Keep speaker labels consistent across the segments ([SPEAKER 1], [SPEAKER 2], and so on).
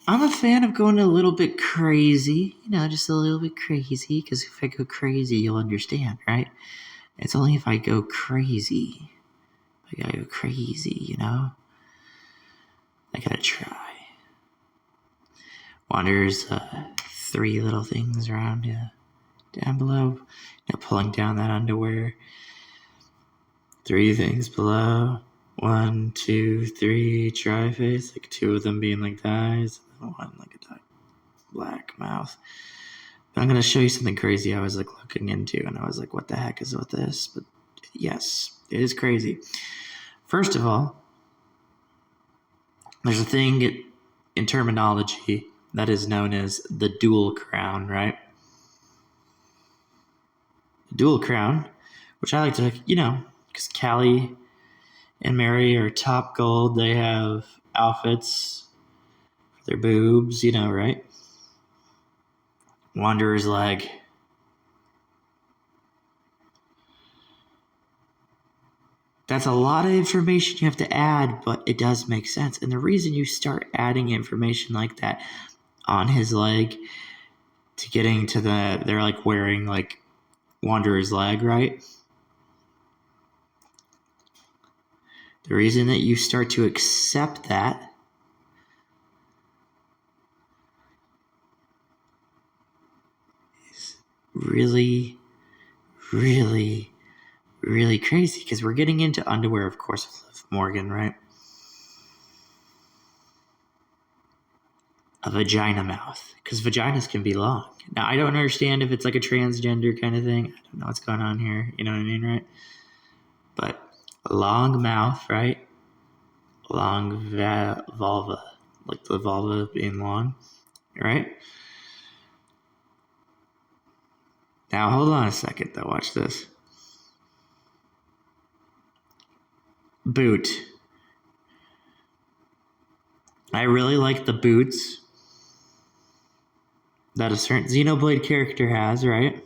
[SPEAKER 1] I'm a fan of going a little bit crazy, just a little bit crazy, because if I go crazy, you'll understand, right? It's only if I go crazy. I gotta go crazy, I gotta try. wander's 3 little things around down below. Pulling down that underwear. 3 things below. 1, 2, 3, try face. Like 2 of them being like thighs. 1 like a black mouth. But I'm gonna show you something crazy I was like looking into, and I was like, what the heck is with this? But yes, it is crazy. First of all, there's a thing in terminology that is known as the dual crown, right? The dual crown, which I like to, because Callie and Mary are top gold. They have outfits for their boobs, right? wander's leg. That's a lot of information you have to add, but it does make sense. And the reason you start adding information like that on his leg to getting to they're like wearing like wander's leg, right? The reason that you start to accept that is really, really, really crazy, because we're getting into underwear, of course, with Morgan, right? A vagina mouth, because vaginas can be long. Now, I don't understand if it's like a transgender kind of thing. I don't know what's going on here. You know what I mean, right? But a long mouth, right? Long vulva, like the vulva being long, right? Now, hold on a second, though. Watch this. Boot. I really like the boots that a certain Xenoblade character has, right?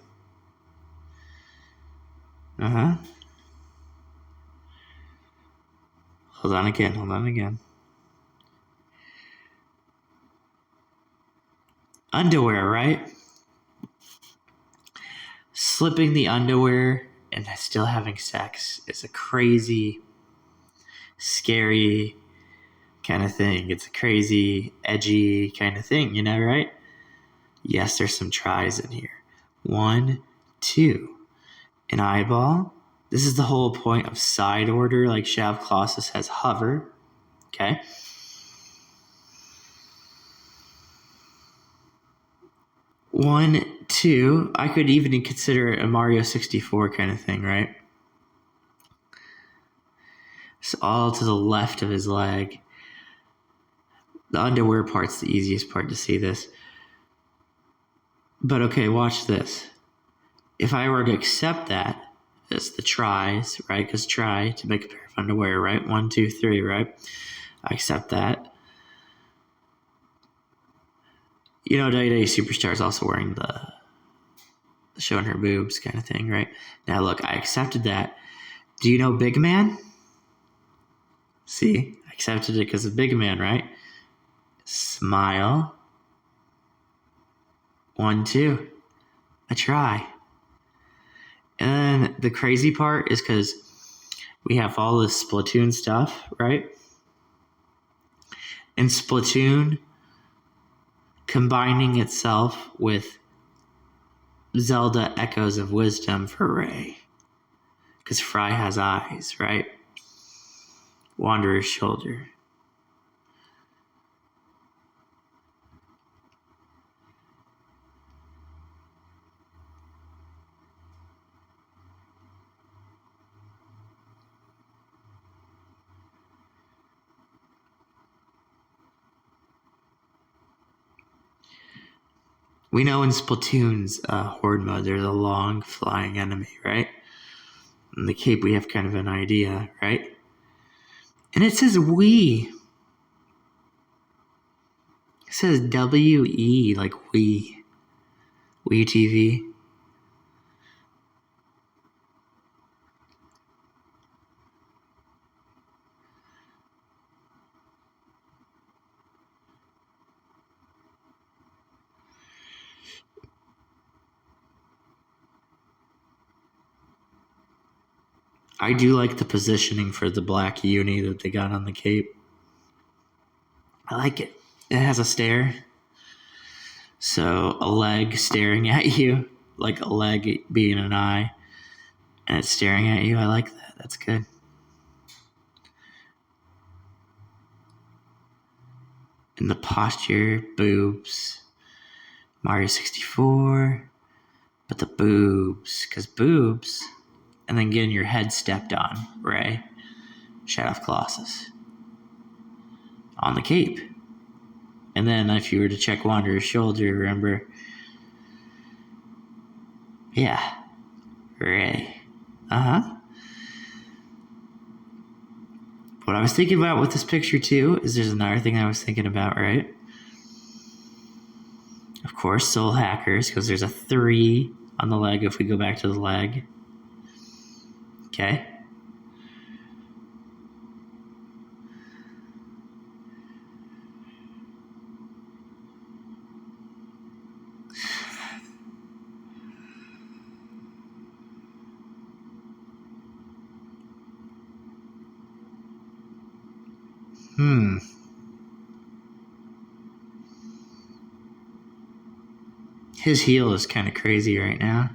[SPEAKER 1] Hold on again. Underwear, right? Slipping the underwear and still having sex is a crazy, scary kind of thing. It's a crazy, edgy kind of thing, right? Yes, there's some tries in here. 1, 2. An eyeball. This is the whole point of side order, like Shav Colossus has hover. Okay. One, 2. I could even consider it a Mario 64 kind of thing, right? So all to the left of his leg. The underwear part's the easiest part to see this. But okay, watch this. If I were to accept that as the tries, right? Because try to make a pair of underwear, right? 1, 2, 3, right? I accept that. WWE Superstar is also wearing the showing her boobs kind of thing, right? Now look, I accepted that. Do you know Big Man? See, I accepted it because of Big Man, right? Smile. 1, 2. I try. And then the crazy part is because we have all this Splatoon stuff, right? And Splatoon combining itself with Zelda Echoes of Wisdom for Ray. Because Frye has eyes, right? wander's shoulder. We know in Splatoon's horde mode, there's a long flying enemy, right? In the cape, we have kind of an idea, right? And it says we. It says W-E, like we. We TV. I do like the positioning for the black uni that they got on the cape. I like it. It has a stare. So a leg staring at you, like a leg being an eye, and it's staring at you. I like that. That's good. And the posture, boobs, Mario 64, but the boobs, because boobs, and then getting your head stepped on, Ray, Shadow of Colossus, on the cape. And then if you were to check wander's shoulder, remember, yeah, Ray, What I was thinking about with this picture too is there's another thing I was thinking about, right? Of course, soul hackers, because there's a 3 on the leg if we go back to the leg. Okay. His heel is kind of crazy right now.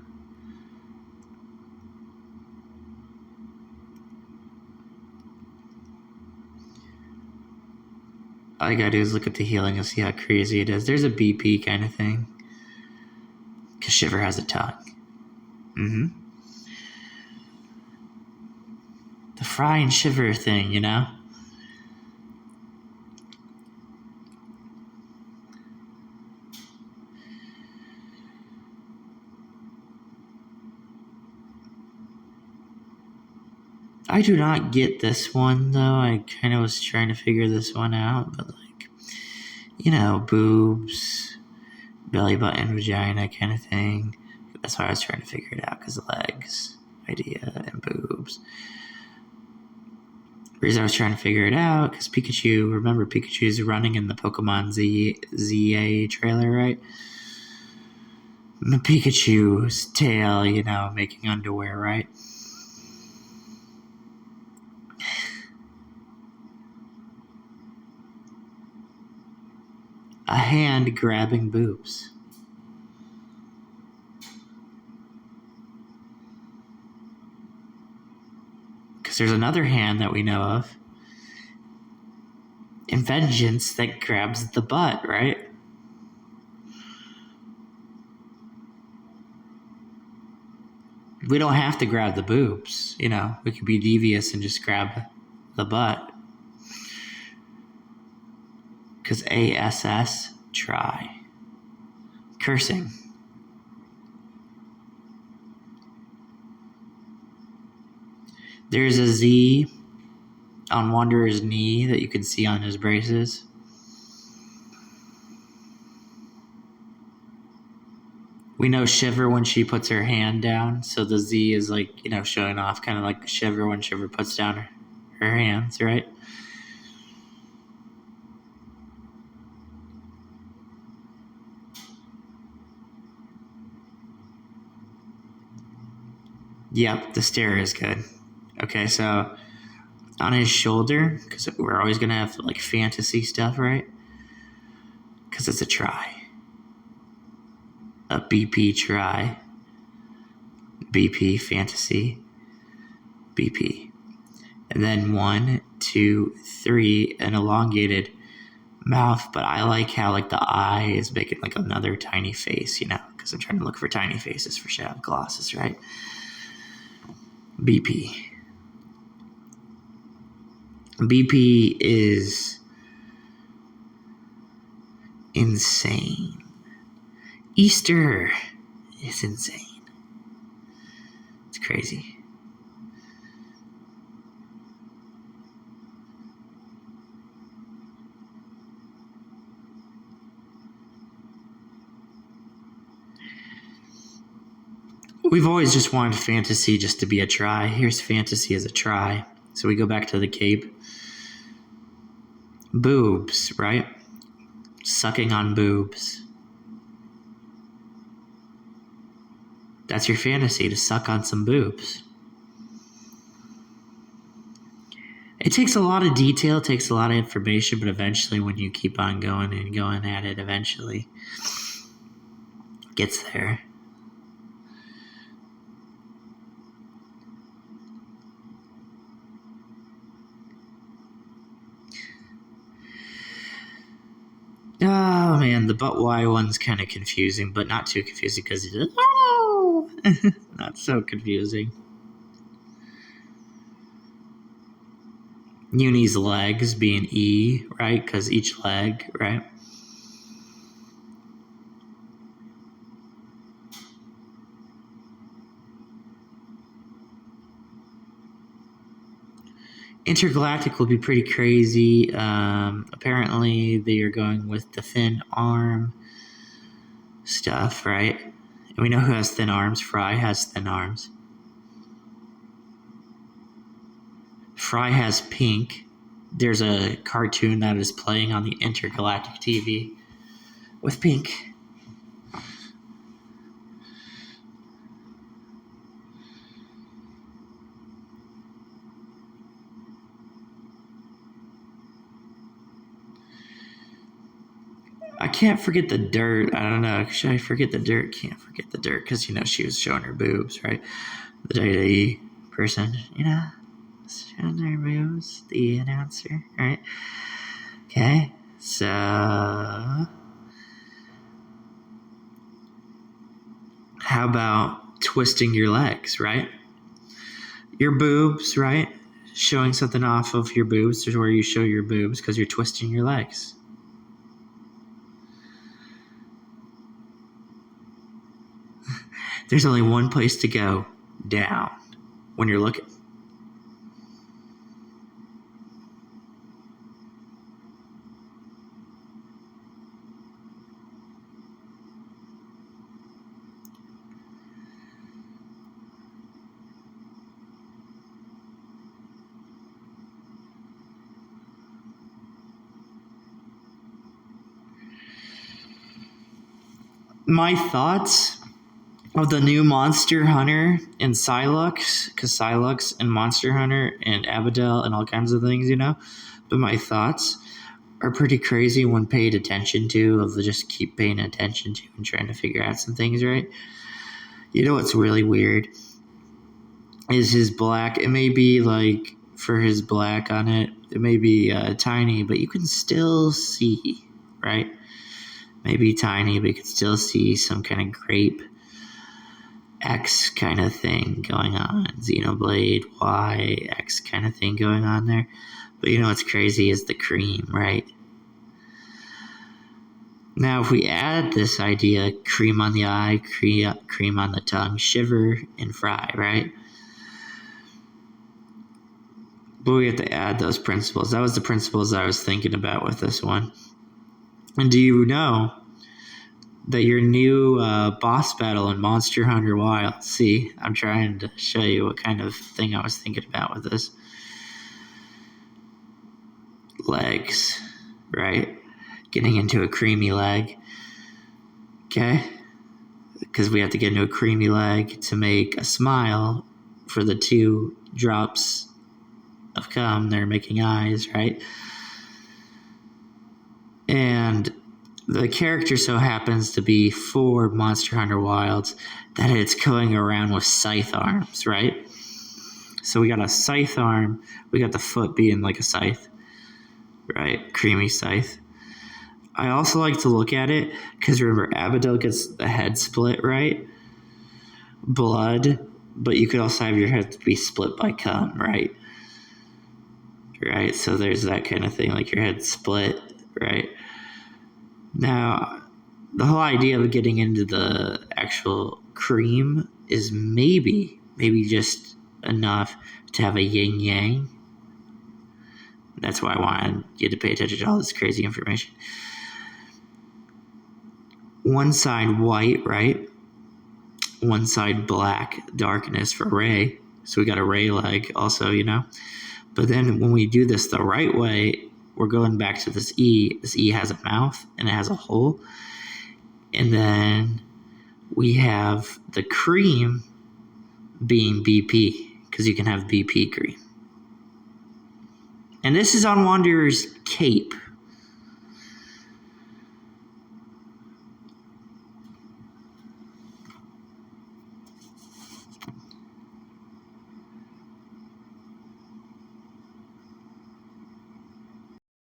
[SPEAKER 1] All you gotta do is look at the healing and see how crazy it is. There's a BP kind of thing. Because Shiver has a tongue. The Frye and Shiver thing, you know? I do not get this one, though. I kind of was trying to figure this one out, but like, you know, boobs, belly button, vagina kind of thing. That's why I was trying to figure it out, because legs, idea, and boobs. The reason I was trying to figure it out, because Pikachu, remember Pikachu's running in the Pokemon ZA trailer, right? Pikachu's tail, you know, making underwear, right? A hand grabbing boobs. Because there's another hand that we know of in Vengeance that grabs the butt, right? We don't have to grab the boobs, you know. We could be devious and just grab the butt. Because ASS, try. Cursing. There's a Z on wander's knee that you can see on his braces. We know Shiver when she puts her hand down, so the Z is like, you know, showing off, kind of like Shiver when Shiver puts down her hands, right? Yep, the stare is good. Okay, so on his shoulder, because we're always going to have like fantasy stuff, right? Because it's a try. A BP try. BP fantasy. BP. And then 1, 2, 3, an elongated mouth, but I like how like the eye is making like another tiny face, you know, because I'm trying to look for tiny faces for Shadow of Colossus, right? BP. BP is insane. Easter is insane. It's crazy. We've always just wanted fantasy just to be a try. Here's fantasy as a try. So we go back to the cape. Boobs, right? Sucking on boobs. That's your fantasy, to suck on some boobs. It takes a lot of detail, it takes a lot of information, but eventually when you keep on going and going at it, eventually it gets there. Oh man, the but why one's kind of confusing, but not too confusing because it's not so confusing. Uni's legs being E, right? Because each leg, right? Intergalactic will be pretty crazy. Apparently, they are going with the thin arm stuff, right? And we know who has thin arms. Frye has thin arms. Frye has pink. There's a cartoon that is playing on the intergalactic TV with pink. I can't forget the dirt. I don't know. Should I forget the dirt? Can't forget the dirt because, she was showing her boobs, right? The WWE person, showing their boobs. The announcer, right? Okay, so how about twisting your legs, right? Your boobs, right? Showing something off of your boobs is where you show your boobs because you're twisting your legs. There's only one place to go, down, when you're looking. My thoughts of the new Monster Hunter and Psylux, because Psylux and Monster Hunter and Abadel and all kinds of things, But my thoughts are pretty crazy when paid attention to, of just keep paying attention to and trying to figure out some things, right? You know what's really weird is his black. It may be like, for his black on it, it may be tiny, but you can still see, right? Maybe tiny, but you can still see some kind of grape X kind of thing going on. Xenoblade Y, X kind of thing going on there. But what's crazy is the cream, right? Now, if we add this idea, cream on the eye, cream on the tongue, shiver, and fry, right? But we have to add those principles. That was the principles I was thinking about with this one. And do you know that your new boss battle in Monster Hunter Wild, see, I'm trying to show you what kind of thing I was thinking about with this. Legs, right? Getting into a creamy leg. Okay? Because we have to get into a creamy leg to make a smile for the 2 drops of cum. They're making eyes, right? And the character so happens to be for Monster Hunter Wilds that it's going around with scythe arms, right? So we got a scythe arm. We got the foot being like a scythe, right? Creamy scythe. I also like to look at it because remember, Abadel gets the head split, right? Blood, but you could also have your head be split by cum, right? Right, so there's that kind of thing, like your head split, right? Now, the whole idea of getting into the actual cream is maybe just enough to have a yin-yang. That's why I wanted you to pay attention to all this crazy information. One side white, right? One side black, darkness for Ray. So we got a Ray leg also, But then when we do this the right way, we're going back to this E. This E has a mouth and it has a hole. And then we have the cream being BP, because you can have BP cream. And this is on wander's cape.